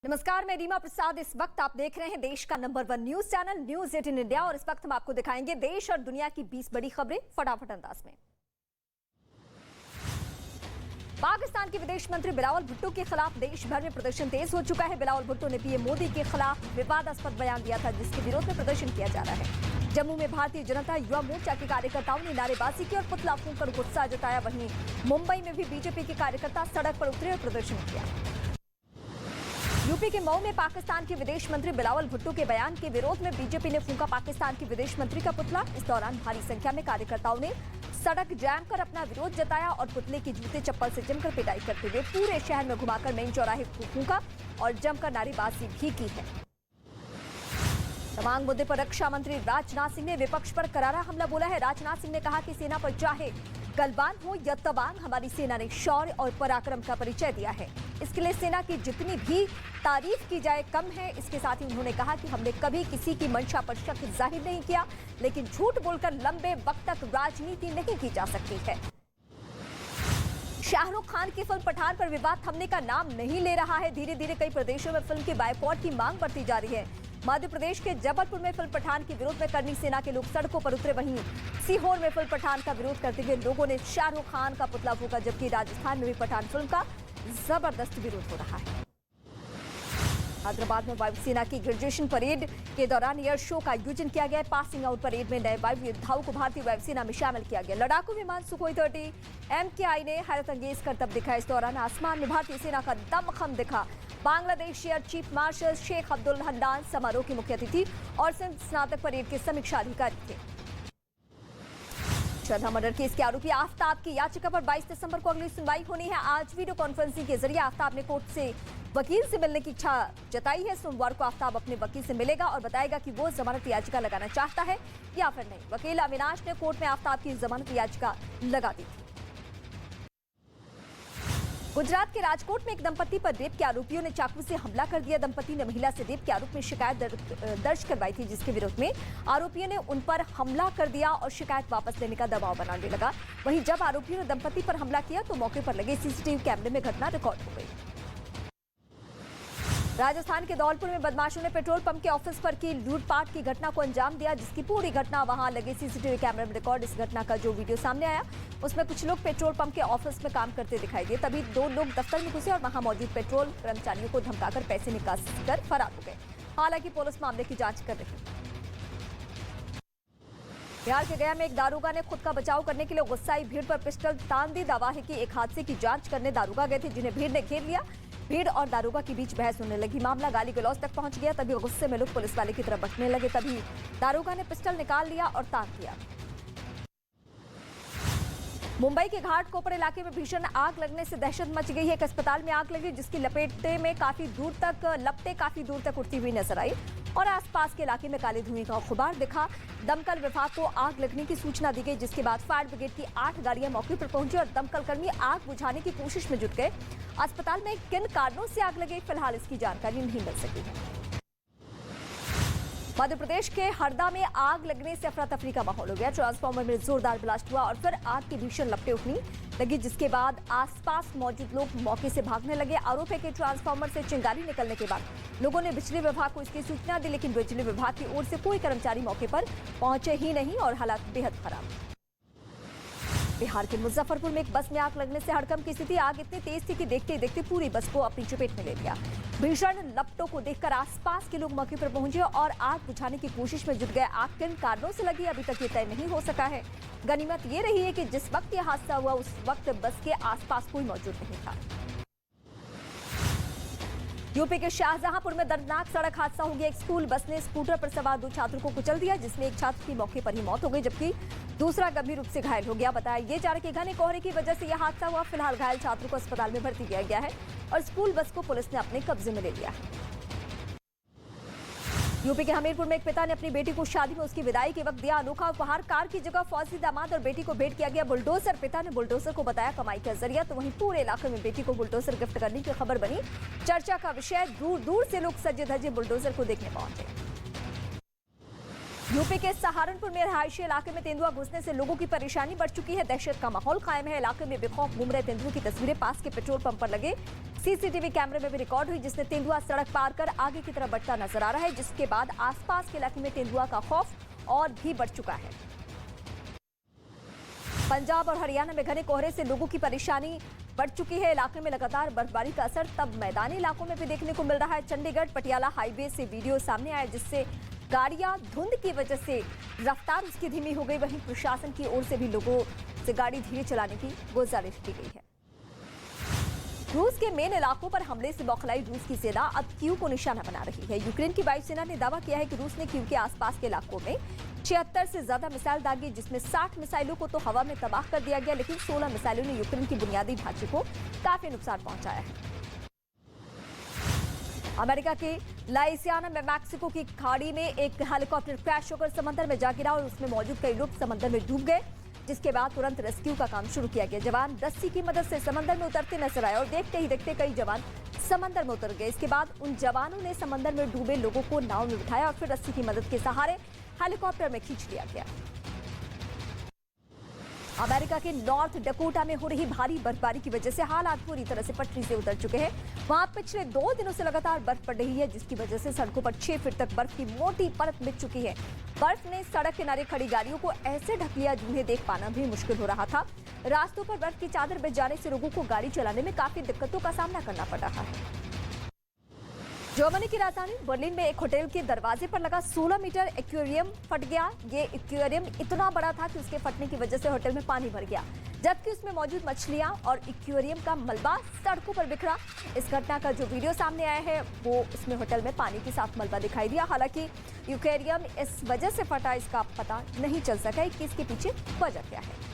नमस्कार, मैं रीमा प्रसाद। इस वक्त आप देख रहे हैं देश का number 1 news channel news 18 India और इस वक्त हम आपको दिखाएंगे देश और दुनिया की 20 बड़ी खबरें फटाफट अंदाज में। पाकिस्तान के विदेश मंत्री बिलावल भुट्टो के खिलाफ देश भर में प्रदर्शन तेज हो चुका है। बिलावल भुट्टो ने पीएम मोदी के खिलाफ विवादास्पद बयान दिया था, जिसके विरोध में प्रदर्शन किया जा रहा है। जम्मू में भारतीय जनता युवा मोर्चा के कार्यकर्ताओं ने नारेबाजी की और पुतला फूंककर गुस्सा जताया। वहीं मुंबई में भी बीजेपी के कार्यकर्ता सड़क पर उतरे और प्रदर्शन किया। यूपी के मऊ में पाकिस्तान के विदेश मंत्री बिलावल भुट्टो के बयान के विरोध में बीजेपी ने फूंका पाकिस्तान के विदेश मंत्री का पुतला। इस दौरान भारी संख्या में कार्यकर्ताओं ने सड़क जैम कर अपना विरोध जताया और पुतले की जूते चप्पल से जमकर पिटाई करते हुए पूरे शहर में घुमाकर मेन चौराहे को फूंका और जमकर नारेबाजी भी की है। तमाम मुद्दे पर रक्षा मंत्री राजनाथ सिंह ने विपक्ष पर करारा हमला बोला है। राजनाथ सिंह ने कहा कि सेना पर चाहे गलवान हो या तवांग, हमारी सेना ने शौर्य और पराक्रम का परिचय दिया है। इसके लिए सेना की जितनी भी तारीफ की जाए कम है। इसके साथ ही उन्होंने कहा कि हमने कभी किसी की मंशा पर शक जाहिर नहीं किया, लेकिन झूठ बोलकर लंबे वक्त तक राजनीति नहीं की जा सकती है। शाहरुख खान की फिल्म पठान पर विवाद थमने का नाम नहीं ले रहा है। धीरे धीरे कई प्रदेशों में फिल्म के बायकॉट की मांग बढ़ती जा रही है। मध्य प्रदेश के जबलपुर में फिल्म पठान के विरोध में करनी सेना के लोग सड़कों पर उतरे। वहीं सीहोर में फिल्म पठान का विरोध करते हुए लोगों ने शाहरुख खान का पुतला फूंका, जबकि राजस्थान में भी पठान फिल्म का जबरदस्त विरोध हो रहा है। हैदराबाद में वायुसेना की ग्रेजुएशन परेड के दौरान एयर शो का आयोजन किया गया। पासिंग आउट परेड में नए वायु योद्धाओं को भारतीय वायुसेना में शामिल किया गया। लड़ाकू विमान सुखोई 30 MKI ने हैरत अंगेज करतब दिखा। इस दौरान आसमान में भारतीय सेना का दमखम दिखा। Bangladesh air chief marshal Sheikh Abdul Hannan समारोह के मुख्य अतिथि और स्नातक परेड के समीक्षा अधिकारी थे। श्रद्धा मर्डर केस के आरोपी आफ्ताब की याचिका पर 22 दिसंबर को अगली सुनवाई होनी है। आज वीडियो कॉन्फ्रेंसिंग के जरिए आफ्ताब ने कोर्ट से वकील से मिलने की इच्छा जताई है। सोमवार को आफ्ताब अपने वकील से मिलेगा और बताएगा कि वो जमानत याचिका लगाना चाहता है या फिर नहीं। वकील अविनाश ने कोर्ट में आफ्ताब की जमानत याचिका लगा दी थी। गुजरात के राजकोट में एक दंपति पर रेप के आरोपियों ने चाकू से हमला कर दिया। दंपति ने महिला से रेप के आरोप में शिकायत दर्ज करवाई थी, जिसके विरोध में आरोपियों ने उन पर हमला कर दिया और शिकायत वापस लेने का दबाव बनाने लगा। वहीं जब आरोपियों ने दंपति पर हमला किया तो मौके पर लगे सीसीटीवी कैमरे में घटना रिकॉर्ड हो गई। राजस्थान के धौलपुर में बदमाशों ने पेट्रोल पंप के ऑफिस पर की लूटपाट की घटना को अंजाम दिया, जिसकी पूरी घटना वहां लगे सीसीटीवी कैमरे में रिकॉर्ड। इस घटना का जो वीडियो सामने आया उसमें कुछ लोग पेट्रोल पंप के ऑफिस में काम करते दिखाई दिए। तभी 2 लोग दफ्तर में घुसे और वहां मौजूद पेट्रोल कर्मचारियों को धमकाकर पैसे निकाल कर फरार हो गए। हालांकि पुलिस मामले की जांच कर रही है। बिहार के गया में एक दारोगा ने खुद का बचाव करने के लिए गुस्साई भीड़ पर पिस्टल तान दी। दावा है कि एक हादसे की जांच करने दारोगा गए थे, जिन्हें भीड़ ने घेर लिया। भीड़ और दारोगा के बीच बहस होने लगी। मामला गाली गलौज तक पहुंच गया। तभी गुस्से में लोग पुलिस वाले की तरफ बढ़ने लगे। तभी दारोगा ने पिस्टल निकाल लिया और तान दिया। मुंबई के घाटकोपर इलाके में भीषण आग लगने से दहशत मच गई है। एक अस्पताल में आग लगी, जिसकी लपटें काफी दूर तक उड़ती हुई नजर आई और आसपास के इलाके में काले धुएं का गुबार दिखा। दमकल विभाग को आग लगने की सूचना दी गई, जिसके बाद फायर ब्रिगेड की 8 गाड़ियां मौके पर पहुंची और दमकल कर्मी आग बुझाने की कोशिश में जुट गए। अस्पताल में किन कारणों से आग लगी, फिलहाल इसकी जानकारी नहीं मिल सकी है। मध्य प्रदेश के हरदा में आग लगने से अफरा तफरी का माहौल हो गया। ट्रांसफार्मर में जोरदार ब्लास्ट हुआ और फिर आग की भीषण लपटें उठने लगी, जिसके बाद आसपास मौजूद लोग मौके से भागने लगे। आरोप है कि ट्रांसफार्मर से चिंगारी निकलने के बाद लोगों ने बिजली विभाग को इसकी सूचना दी, लेकिन बिजली विभाग की ओर से कोई कर्मचारी मौके पर पहुंचे ही नहीं और हालात बेहद खराब। बिहार के मुजफ्फरपुर में एक बस में आग लगने से हड़कंप की स्थिति। आग इतनी तेज थी कि देखते ही देखते पूरी बस को अपनी चपेट में ले लिया। भीषण लपटों को देखकर आसपास के लोग मौके पर पहुंचे और आग बुझाने की कोशिश में जुट गए। आग किन कारणों से लगी अभी तक ये तय नहीं हो सका है। गनीमत ये रही है कि जिस वक्त यह हादसा हुआ उस वक्त बस के आसपास कोई मौजूद नहीं था। यूपी के शाहजहांपुर में दर्दनाक सड़क हादसा हो गया। एक स्कूल बस ने स्कूटर पर सवार 2 छात्रों को कुचल दिया, जिसमें एक छात्र की मौके पर ही मौत हो गई, जबकि दूसरा गंभीर रूप से घायल हो गया। बताया ये जा रहा है कि घने कोहरे की वजह से यह हादसा हुआ। फिलहाल घायल छात्रों को अस्पताल में भर्ती किया गया है और स्कूल बस को पुलिस ने अपने कब्जे में ले लिया है। यूपी के हमीरपुर में एक पिता ने अपनी बेटी को शादी में उसकी विदाई के वक्त दिया अनोखा उपहार। कार की जगह फौजी दामाद और बेटी को भेंट किया गया बुलडोजर। पिता ने बुलडोजर को बताया कमाई का जरिया, तो वहीं पूरे इलाके में बेटी को बुलडोजर गिफ्ट करने की खबर बनी चर्चा का विषय। दूर दूर से लोग सजे धजे बुलडोजर को देखने पहुंचे। यूपी के सहारनपुर में रहायशी इलाके में तेंदुआ घुसने से लोगों की परेशानी बढ़ चुकी है। दहशत का माहौल कायम है। इलाके में बेखौफ घूम रहे तेंदुओं की तस्वीरें पास के पेट्रोल पंप पर लगे सीसीटीवी कैमरे में भी रिकॉर्ड हुई, जिसमें तेंदुआ सड़क पार कर आगे की तरफ बढ़ता नजर आ रहा है, जिसके बाद आसपास के इलाके में तेंदुआ का खौफ और भी बढ़ चुका है। पंजाब और हरियाणा में घने कोहरे से लोगों की परेशानी बढ़ चुकी है। इलाके में लगातार बर्फबारी का असर तब मैदानी इलाकों में भी देखने को मिल रहा है। चंडीगढ़ पटियाला हाईवे से वीडियो सामने आया, जिससे गाड़ियां धुंध की वजह से रफ्तार उसकी धीमी हो गई। वहीं प्रशासन की ओर से भी लोगों से गाड़ी धीरे चलाने की गुजारिश की गई है। रूस के मेन इलाकों पर हमले से बौखलाई रूस की सेना अब कीव को निशाना बना रही है। यूक्रेन की वायुसेना ने दावा किया है कि रूस ने कीव के आसपास के इलाकों में 76 से ज्यादा मिसाइल दागी, जिसमें 60 मिसाइलों को तो हवा में तबाह कर दिया गया, लेकिन 16 मिसाइलों ने यूक्रेन की बुनियादी ढांचे को काफी नुकसान पहुंचाया है। अमेरिका के लाइसियाना में मैक्सिको की खाड़ी में एक हेलीकॉप्टर क्रैश होकर समंदर में जा गिरा और उसमें मौजूद कई लोग समंदर में डूब गए, जिसके बाद तुरंत रेस्क्यू का काम शुरू किया गया। जवान रस्सी की मदद से समंदर में उतरते नजर आए और देखते ही देखते कई जवान समंदर में उतर गए। इसके बाद उन जवानों ने समंदर में डूबे लोगों को नाव में बिठाया और फिर रस्सी की मदद के सहारे हेलीकॉप्टर में खींच लिया गया। अमेरिका के नॉर्थ डकोटा में हो रही भारी बर्फबारी की वजह से हालात पूरी तरह से पटरी से उतर चुके हैं। वहां पिछले 2 दिनों से लगातार बर्फ पड़ रही है, जिसकी वजह से सड़कों पर 6 फीट तक बर्फ की मोटी परत बिछ चुकी है। बर्फ ने सड़क किनारे खड़ी गाड़ियों को ऐसे ढक लिया जिन्हें देख पाना भी मुश्किल हो रहा था। रास्तों पर बर्फ की चादर बिछ जाने से लोगों को गाड़ी चलाने में काफी दिक्कतों का सामना करना पड़ रहा है। जर्मनी की राजधानी बर्लिन में एक होटल के दरवाजे पर लगा 16 मीटर एक्वेरियम फट गया। ये एक्वेरियम इतना बड़ा था कि उसके फटने की वजह से होटल में पानी भर गया, जबकि उसमें मौजूद मछलियां और एक्वेरियम का मलबा सड़कों पर बिखरा। इस घटना का जो वीडियो सामने आया है वो उसमें होटल में पानी के साथ मलबा दिखाई दिया। हालांकि एक्वेरियम इस वजह से फटा इसका पता नहीं चल सका कि इसके पीछे वजह क्या है।